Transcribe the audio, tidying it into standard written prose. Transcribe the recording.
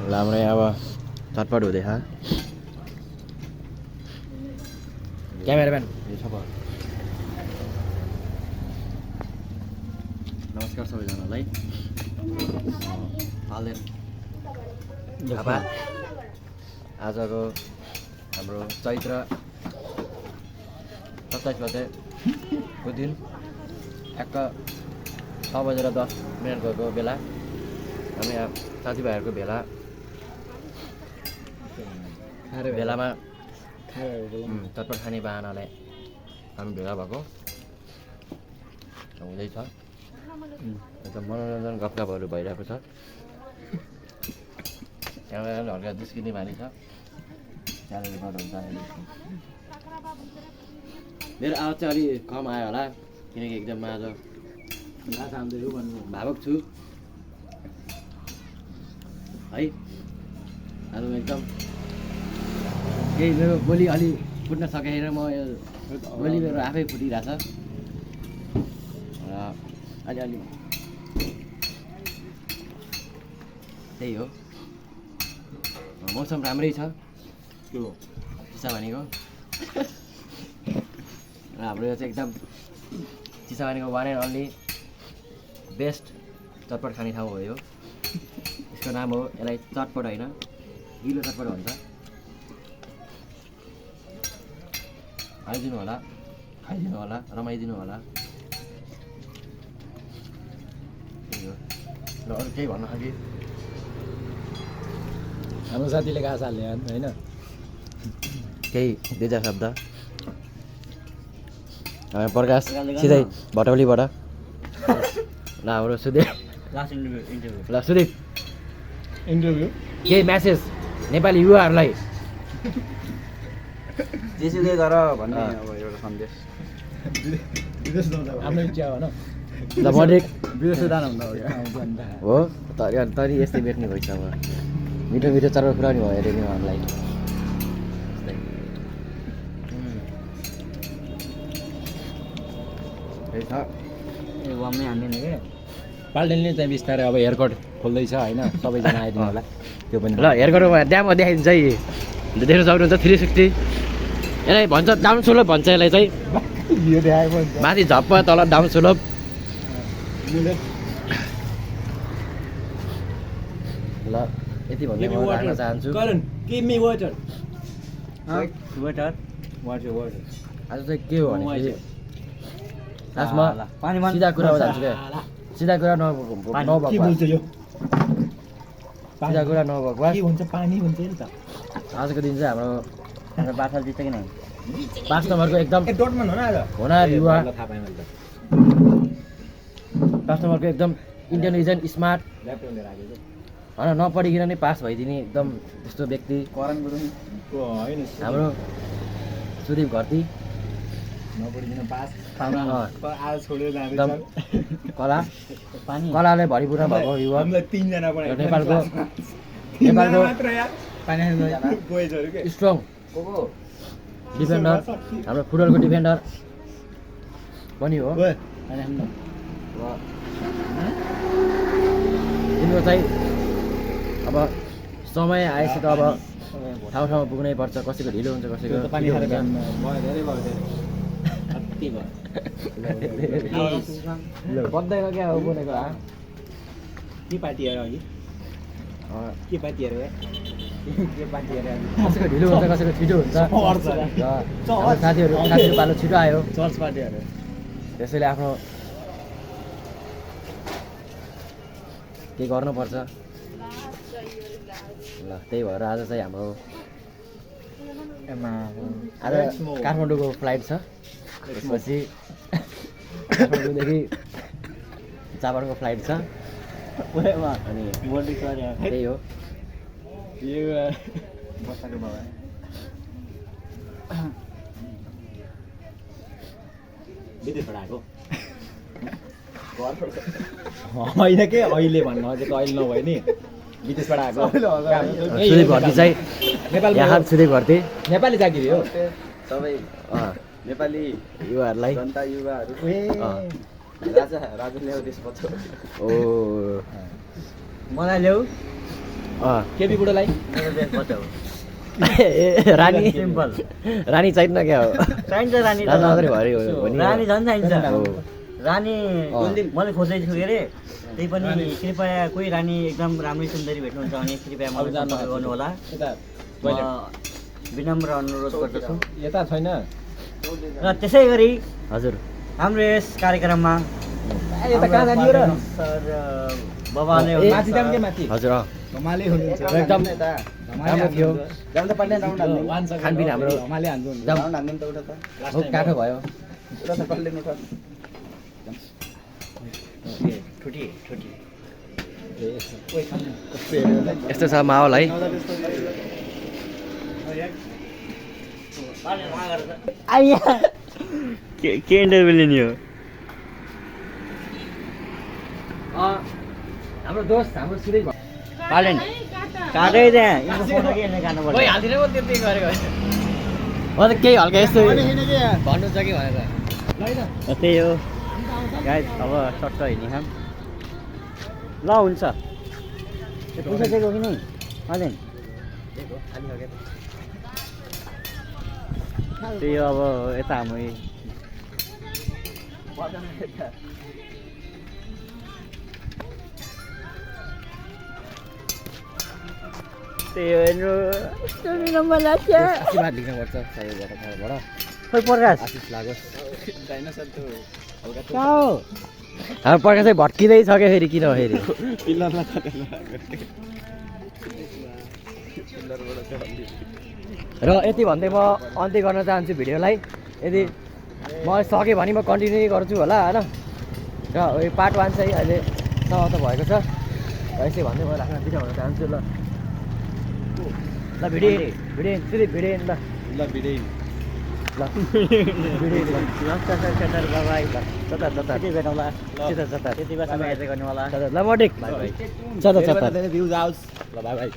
ल हाम्रो यहाँ अब चटपट हुँदैछ क्यामेराम्यान नमस्कार सबैजनालाई हाल्दैन आजको हाम्रो चैत्र 27 गतेको दिन एक्क 6:10 बेला हामी यहाँ साथीभाइहरूको बेलामा चटपट खाने बाहनाले हामी भेला भएको हुँदैछ एकदम मनोरञ्जन गफगाफहरू भइरहेको छ क्यामेराले हल्का जिस्किने बानी छ त्यहाँनिर गर्दा हुन्छ मेरो आवाज चाहिँ अलिक कम आयो होला किनकि एकदम आज भावुक छु है आज एकदम केही मेरो बोली अलि फुट्न सकेन म बोली मेरो आफै फुटिरहेछ अलि त्यही हो मौसम राम्रै छ त्यो चिसापानीको हाम्रो यो चाहिँ एकदम चिसापानीको वान एन्ड अन्ली बेस्ट चटपट खाने ठाउँ हो यो यसको नाम हो यसलाई चटपट होइन गिलो चटपट भन्छ आइदिनु होला खाइदिनु होला रमाइदिनु होला त्यही हो र अरू केही भन्नु अघि हाम्रो साथीले घाँस हाल्ने होइन केही दुई चार शब्द प्रकाश सिधै भटौलीबाट ल हाम्रो सुदेव ल सुदेव इन्टरभ्यू केही म्यासेज नेपाली युवाहरूलाई जेसुकै गर भन्ने अब एउटा सन्देश आफ्नो इच्छा हो न ल मडेक विदेश जान हुँदा हो तरी यस्तै बेच्ने भइछ अब मिठो मिठो चटपट कुरा नि भयो अरे नि उहाँहरूलाई त्यही छ ए वाममै हान्दैन के पाल्टेनले चाहिँ बिस्तारै अब हेयरकट खोल्दैछ होइन सबैजना आइदिनु होला त्यो पनि ल हेयरकटमा ड्याममा देखाइदिन्छ है देख्न सक्नुहुन्छ 360 यसलाई भन्छ डाउन स्लोप भन्छ यसलाई चाहिँ यो देखाएको माथि झप्प तल डाउन स्लोप ल यति भन्दै म राख्न चाहन्छु गिभ मी वाटर वाटर आज चाहिँ के हो भने लास्टमा पानीमा सिधा कुरामा जान्छु क्या सिधा कुरा नभएको सिधा कुरा नभएको के हुन्छ पानी हुन्छ नि त आजको दिन चाहिँ हाम्रो बाछा जित्छ कि नै 5 नम्बरको एकदम डटमन हो न आज होनार युवा थाहा पाएँ मैले त 5 नम्बरको एकदम इन्टेलिजेन्ट स्मार्ट ल्यापटपले राखेको होइन नपढिकन नै पास भइदिने एकदम त्यस्तो व्यक्ति करन गुरुङ होइन हाम्रो सुदीप घरती नपढिदिन पास अँ, आज छोडेर एकदम जाँदैछ कलाले भरिपूर्ण भएको युवा हामीलाई 3 जना र नेपालको स्ट्रङ डिफेन्डर हाम्रो फुटबलको डिफेन्डर पनि हो तिम्रो चाहिँ अब समय आएपछि त अब ठाउँ ठाउँमा पुग्नै पर्छ कसैको ढिलो हुन्छ कसैको छिटो हुन्छ। बन्दैन क्या हो बोलेको के पार्टी हेर अघि के पार्टी हेर के पार्टी हेर कसैको ढिलो हुन्छ कसैको छिटो हुन्छ र हाम्रो साथीहरू पालो छिटो आयो चर्च पार्टी हेर त्यसैले आफ्नो केही गर्नुपर्छ ल त्यही भएर आज चाहिँ हाम्रो आज काठमाडौँको फ्लाइट छ त्यसपछि काठमाडौँदेखि जापानको फ्लाइट छ अनि त्यही हो विदेशबाट आएको होइन के अहिले भन्नु अझै अहिले नभए नि विदेशबाट आएको सुदीप घरती चाहिँ नेपाल यहाँ सुदीप घरती नेपाली जागिरी हो सबै नेपाली युवाहरूलाई जनता युवाहरू राजा ल्याउ त्यसपछि ओ मलाई ल्याऊ केपी बुढोलाई रानी सिम्पल रानी चाहिन्न क्या हो चाहिन्छ रानी राजा मात्रै भरे हो नि रानी झन् चाहिन्छ हो। रानी मैले खोज्दैछु के अरे त्यही पनि कृपया कोही रानी एकदम राम्रै सुन्दरी भेट्नुहुन्छ भने कृपया मलाई सम्पर्क गर्नु होला यता म विनम्र अनुरोध गर्दछु यता छैन र त्यसै गरी हजुर हाम्रो यस कार्यक्रममा यता कहाँ जाने हो र सर बाबाले माथि जाऊँ के माथि हजुर धमालै हुनुहुन्छ एकदम राम्रो थियो जाउँ त पल्ले राउन्ड हाल्ने खानपिन हाम्रो धमाले हान्छु जाउँ राउन्ड हान्ने त उता त भोक काठो भयो उता त पल्ले उठा ठुटी ठुटी यस्तो छ माहौल है के इन्टरभ्यू लिने हो हाम्रो दोस्त हाम्रो सुरै भयो पालेन काटै त्यहाँ यिनको फोटो के काट्नुपर्छ हालिदिनु म त्यति गरेको म त केही हल्का यस्तो भन्नु छ कि भनेर त्यही हो गाइस अब सट्ट हिँड्ने खाम ल हुन्छ पैसा दिएको कि नै पालेन त्यही हो अब यता हाम्रो आशीर्वाद लिनुपर्छ साईबाट खोइ प्रकाश आशिष लागोस् डाइनोसर त्यो हल्का कहाँ हो हाम्रो प्रकाश चाहिँ भट्किँदै छ क्या फेरि किन फेरि पिल्लरलाई काटेर पिल्लरबाट चाहिँ र यति भन्दै म अन्त्य गर्न चाहन्छु भिडियोलाई यदि म सकेँ भने म कन्टिन्यू गर्छु होला होइन र यो पार्ट 1 चाहिँ अहिले समाप्त भएको छ र यसै भन्दै म राख्न बिदा हुन चाहन्छु ल ल भिडियो ल ल बिडै ल भिडियो ल बाबाई चतार चतार त्यति भेटौँला चतार चतार त्यति बेलासम्म हेर्दै गर्नु होला ल मटिक चतार चतार भ्युज आओस् ल बाई बाई